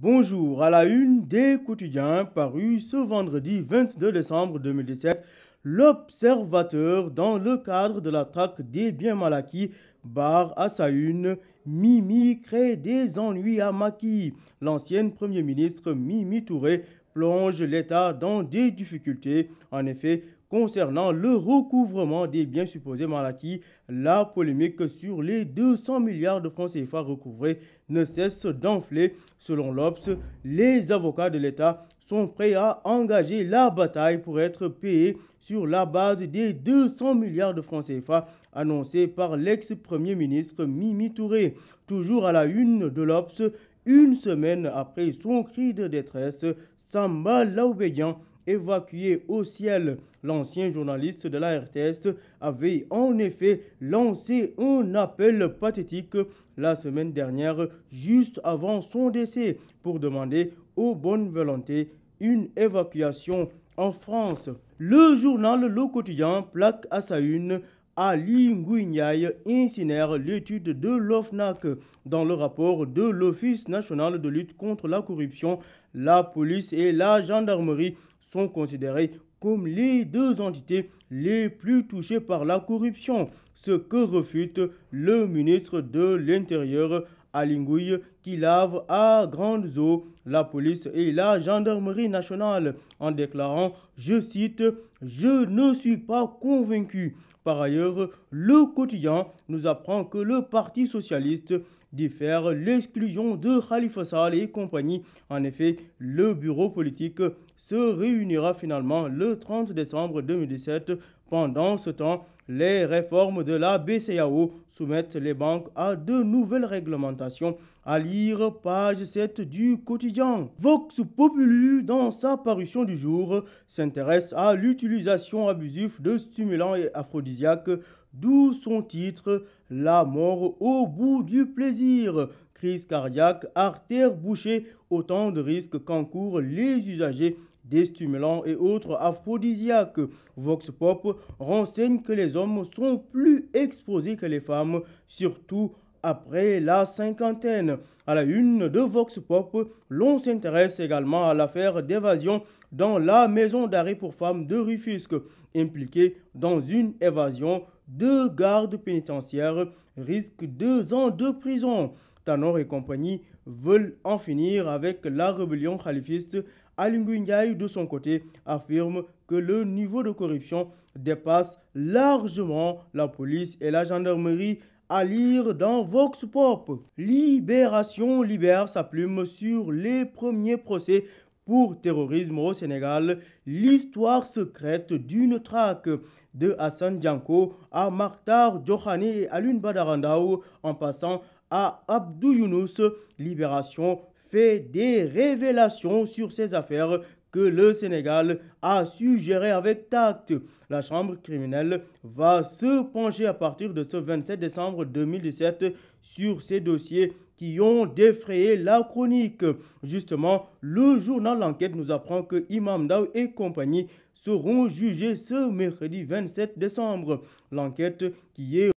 Bonjour, à la une des quotidiens parus ce vendredi 22 décembre 2017, l'Observateur, dans le cadre de la traque des biens mal acquis, barre à sa une, Mimi crée des ennuis à Macky. L'ancienne Premier ministre Mimi Touré plonge l'État dans des difficultés. En effet, concernant le recouvrement des biens supposés mal acquis, la polémique sur les 200 milliards de francs CFA recouvrés ne cesse d'enfler. Selon l'Obs, les avocats de l'État sont prêts à engager la bataille pour être payés sur la base des 200 milliards de francs CFA annoncés par l'ex-premier ministre Mimi Touré. Toujours à la une de l'Obs, une semaine après son cri de détresse, Samba Laobédian, évacué au ciel. L'ancien journaliste de la RTS avait en effet lancé un appel pathétique la semaine dernière, juste avant son décès, pour demander aux bonnes volontés une évacuation en France. Le journal Le Quotidien plaque à sa une: Ali Ngouille incinère l'étude de l'OFNAC. Dans le rapport de l'Office national de lutte contre la corruption, la police et la gendarmerie sont considérées comme les deux entités les plus touchées par la corruption, ce que refute le ministre de l'Intérieur, Ali Ngouille, qui lave à grandes eaux la police et la gendarmerie nationale en déclarant, je cite, « Je ne suis pas convaincu ». Par ailleurs, le quotidien nous apprend que le Parti socialiste diffère l'exclusion de Khalifa Sall et compagnie. En effet, le bureau politique se réunira finalement le 30 décembre 2017. Pendant ce temps, les réformes de la BCEAO soumettent les banques à de nouvelles réglementations. À lire page 7 du quotidien. Vox Populi, dans sa parution du jour, s'intéresse à l'utilisation abusive de stimulants et aphrodisiaques, d'où son titre « La mort au bout du plaisir ». Crise cardiaque, artères bouchées, autant de risques qu'encourent les usagers des stimulants et autres aphrodisiaques. Vox Pop renseigne que les hommes sont plus exposés que les femmes, surtout après la cinquantaine. À la une de Vox Pop, l'on s'intéresse également à l'affaire d'évasion dans la maison d'arrêt pour femmes de Rufisque. Impliqués dans une évasion, deux gardes pénitentiaires risquent 2 ans de prison. Tanor et compagnie veulent en finir avec la rébellion khalifiste. Ali Ngouille Ndiaye, de son côté, affirme que le niveau de corruption dépasse largement la police et la gendarmerie. À lire dans Vox Pop. Libération libère sa plume sur les premiers procès pour terrorisme au Sénégal, l'histoire secrète d'une traque de Hassan Dianko à Martar Djokhane et Alun Badarandao en passant à Abdou Younous. Libération fait des révélations sur ces affaires que le Sénégal a su gérer avec tact. La chambre criminelle va se pencher à partir de ce 27 décembre 2017 sur ces dossiers qui ont défrayé la chronique. Justement, le journal L'Enquête nous apprend que Imam Ndao et compagnie seront jugés ce mercredi 27 décembre. L'enquête qui est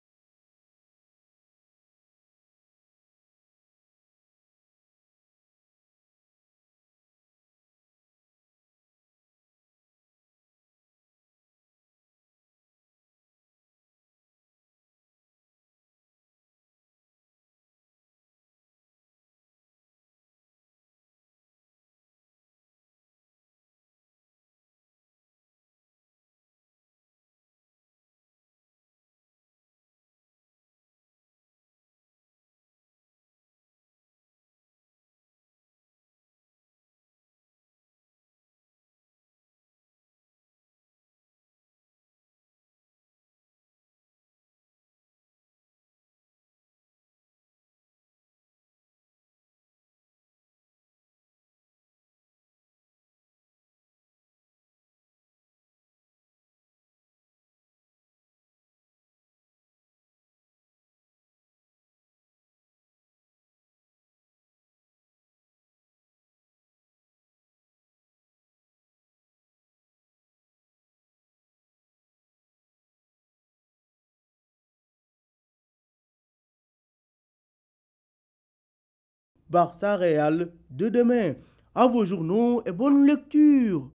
Barça Real de demain. À vos journaux et bonne lecture.